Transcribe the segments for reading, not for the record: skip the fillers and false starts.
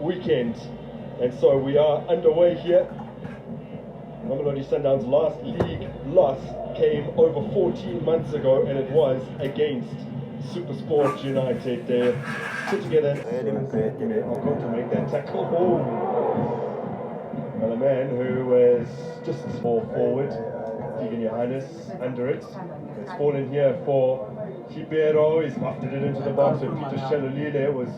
weekend. And so we are underway here. Mamelodi Sundowns' last league loss came over 14 months ago, and it was against Supersport United. They put together going to make that tackle. And a man who was just forward, Keegan Johannes under it. It's fallen here for Chibero. He's lofted it into the box, and Peter Shalolile was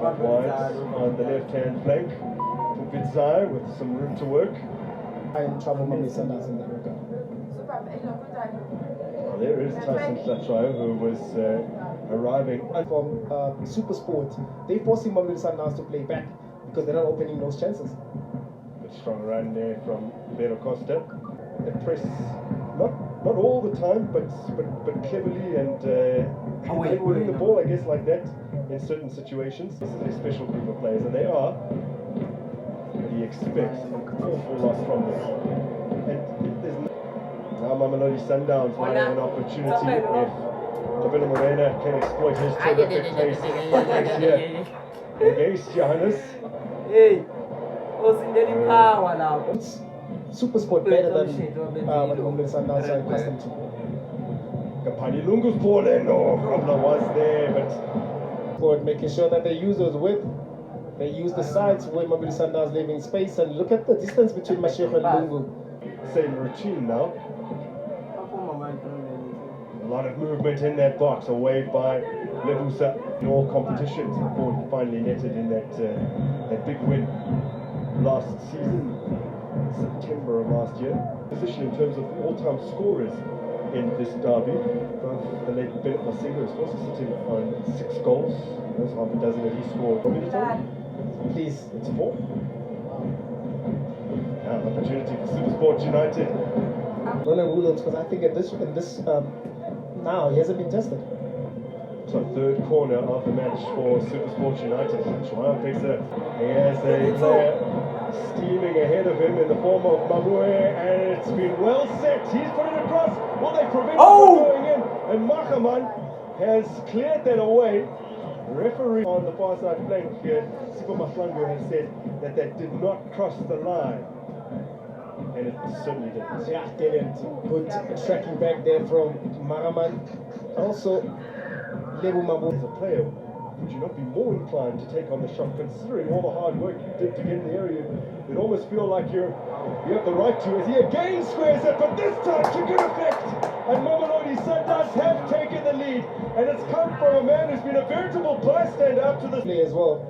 wide on the left-hand flank for Bidzai with some room to work. In trouble, Mamelodi Sundowns in that regard. Well, there is Tyson Flatro, who was arriving from Supersport. They're forcing Mamelodi Sundowns to play back because they're not opening those chances. A strong run there from Vero Costa. They press not all the time, but cleverly and winning the ball, I guess, like that in certain situations. This is a special group of players, and they are. But he expects an awful loss from them. And there's now Mamelodi Sundowns might have an opportunity if Davila Morena can exploit his terrific pace here against Johannes. Power now. It's Supersport better than what Mamelodi Sundowns are accustomed to. Kapani Lungu's ball and no problem was there, but making sure that they use those width, they use the sides where Mamelodi Sundowns leaving space, and look at the distance between Mashego and Lungu. Same routine now. A lot of movement in that box, away by Lebusa in all competitions before he finally netted in that big win last season, September of last year. Position in terms of all-time scorers in this derby. Both the late Bennett Masinga is also sitting on 6 goals. There's half a dozen that he scored. Please, it's 4. Now, an opportunity for Supersport United. Ronald Williams, because I think in this now he hasn't been tested. So third corner of the match for Supersport United. Joao Pesa, he has a player steaming ahead of him in the form of Mabue, and it's been well set. He's put it across. Will they prevent it from going in? And Mahaman has cleared that away. Referee on the far side flank here, Sipo Mahlangu, has said that did not cross the line. And it certainly didn't. Yeah, didn't. Good tracking back there from Maraman. Also, Lebu Mabu. As a player, would you not be more inclined to take on the shot, considering all the hard work you did to get in the area? You'd almost feel like you have the right to. As he again squares it, but this time to good effect. And Mamelodi Sundowns have taken the lead, and it's come from a man who's been a veritable bystander up to this play as well.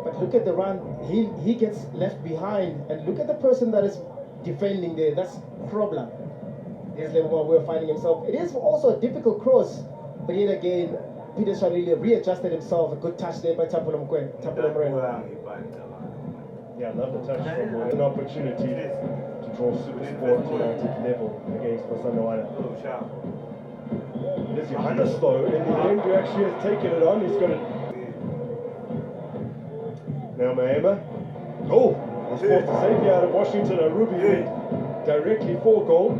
But look at the run. He gets left behind, and look at the person that is defending there. That's a problem. There's Lebu Mabu finding himself. It is also a difficult cross, but yet again, Peter Shalolile readjusted himself. A good touch there by Tapulo Morena. Yeah, I love the touch from Morena. An opportunity to draw Supersport United level against Masanoana. There's Johannes though, in the end, who actually has taken it on. He's got it. Now Mahema. He's forced to safety out of Washington, and Ruby went directly for goal.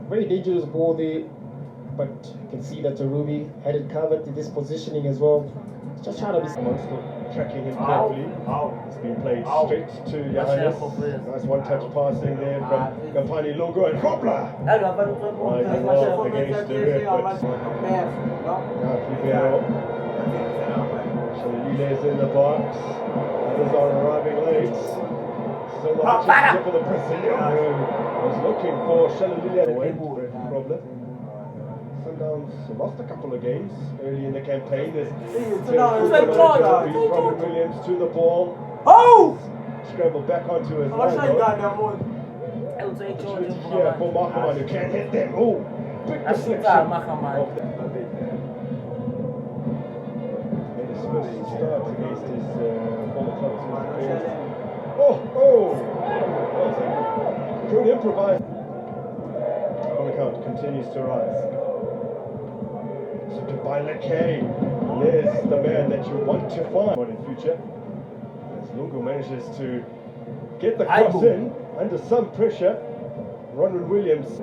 Very dangerous ball there, but you can see that Ruby had it covered in this positioning as well. Just trying to be tracking him carefully. It's been played straight to Johannes. Nice one-touch passing there from Kapani Lungu, and Hopla rising well against the rip, but now Kibero. Shalile's in the box. Others are arriving late. So the opportunity for the Brazilian who was looking for Shalolile. Problem. Sundowns lost a couple of games early in the campaign. There's Robin Williams to the ball. Scrambled back onto his line. Opportunity here for Mahaman, who can't hit them. Big deflection. Made his first start against his former club. Good improvise. On the count continues to rise. So Dubai Leke is the man that you want to find in future. As Lungu manages to get the cross in under some pressure. Ronald Williams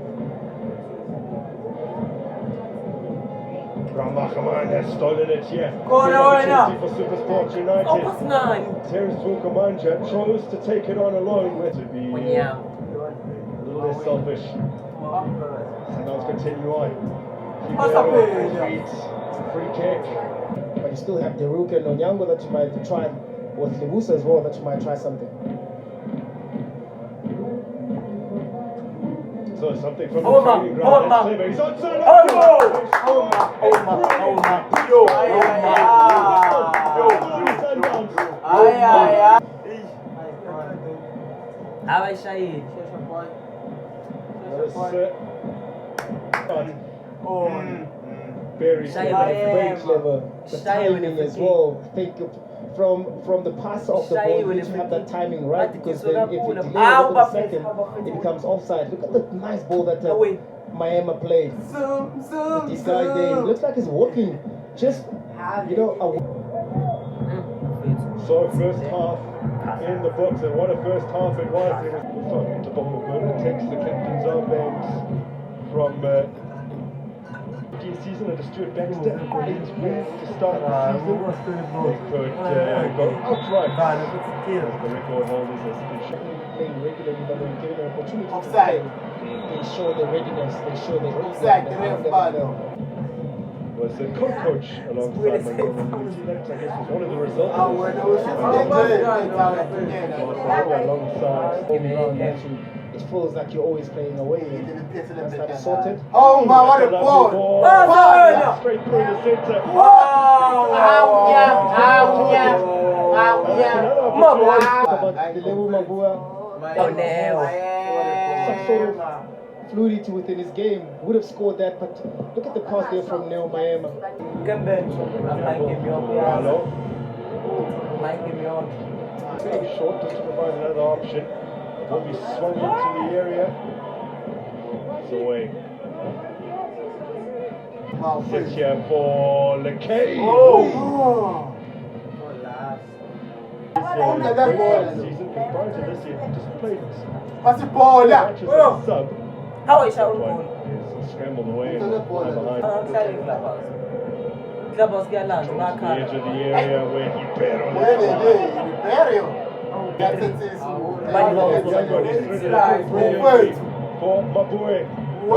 Ramachaman has stolen it here. Go on, Big Arena. opportunity for Supersport United. Terence Walker-Manja chose to take it on alone with to be a little less selfish. Sundowns continue on. Free kick. But you still have Deruka and Onyango that you might try, with Lebusa as well, that you might try something. So something from the training ground. That's clever. He's onside. Very clever. The timing as well. I think from the pass of the ball, you need to have that timing right, because then if you delay a second, it becomes offside. Look at the nice ball that Miami played. This guy there, it looks like he's walking, just So first half in the books, and what a first half it was. It was to Bohemond, takes the captain's armband from season under Stuart Baxter. 8 wins to start the season. They could go outright as the record holders as it should. Playing regularly, but when given an opportunity to play, they show their readiness, they show their was the co-coach alongside Mamelodi. That I guess was one of the results. Alongside. It feels like you're always playing away. That's how it's sorted. Oh my, what a ball! Straight through the centre. Some sort of fluidity within his game. Would have scored that, but look at the pass there from Neo Miami. Short just to provide another option. Will be swung into the area. It's away. Sit here for Lekay. Season prior to this year, just played matches as a sub. How is that One is scrambled away and behind. Clubhouse get Towards the edge of the area where he barely for Mabue. He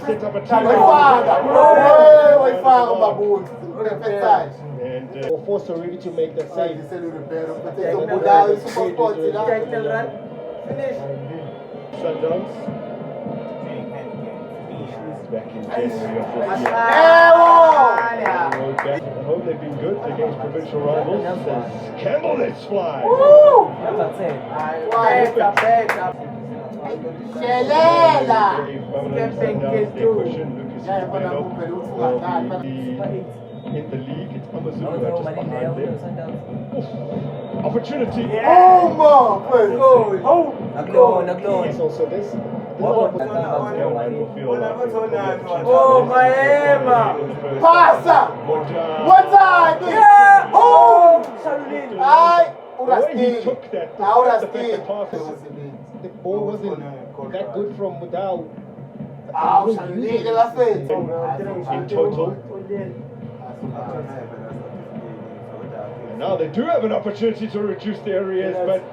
set up a team. And Or forced already to make that save. Sundowns back in January of this year. Back at home, they've been good against provincial rivals. As Campbell lets fly. In the league, it's Amazulu just behind them. Opportunity. So this Oh, Miami! Passa! What's that? Yeah! Oh! The way he took that, the ball wasn't that good from Mudau. in total. And now they do have an opportunity to reduce the arrears, but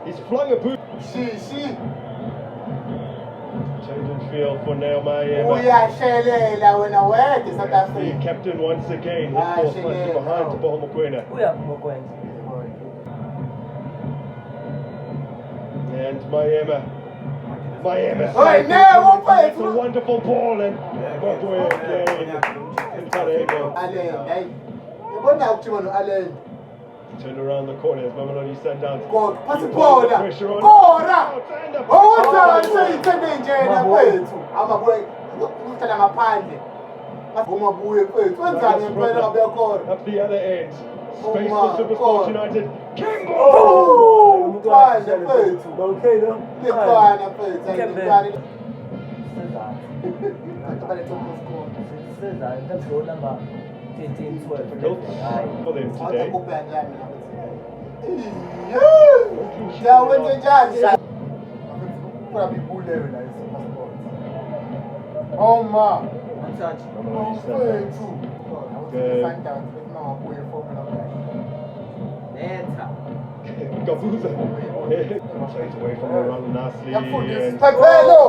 he's flung a boot. Change field for now, Miami. The captain once again, his force punching behind to Bohemond. And Miami. It's a wonderful ball, and Mabue again. Turn around the corner as Mamelodi Sundowns. Pressure on. Up the other end. Space for Supersport United. For them today. Sundowns with no way formula. Gabuza plays away from the run nicely. And Pepelo!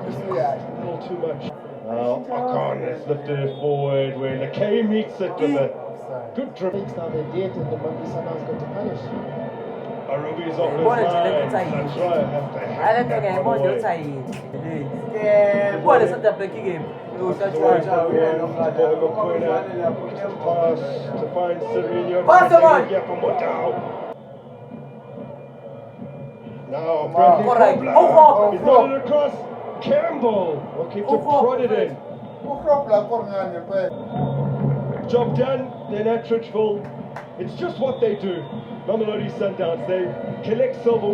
a little too much. Now Akon has lifted it forward when the K meets it with a good dribble. Now they did, and the Mamelodi Sundowns got to punish. Arubi's off his line. That's right. Have to hack that one away. What is the back game? Pass to find Sereno. Pass him on. Now Bradley Alright. Kobler. He's got it across. Campbell looking to prod it in. Job done. Then at Tritchville, it's just what they do. Mamelodi Sundowns, they collect silverware.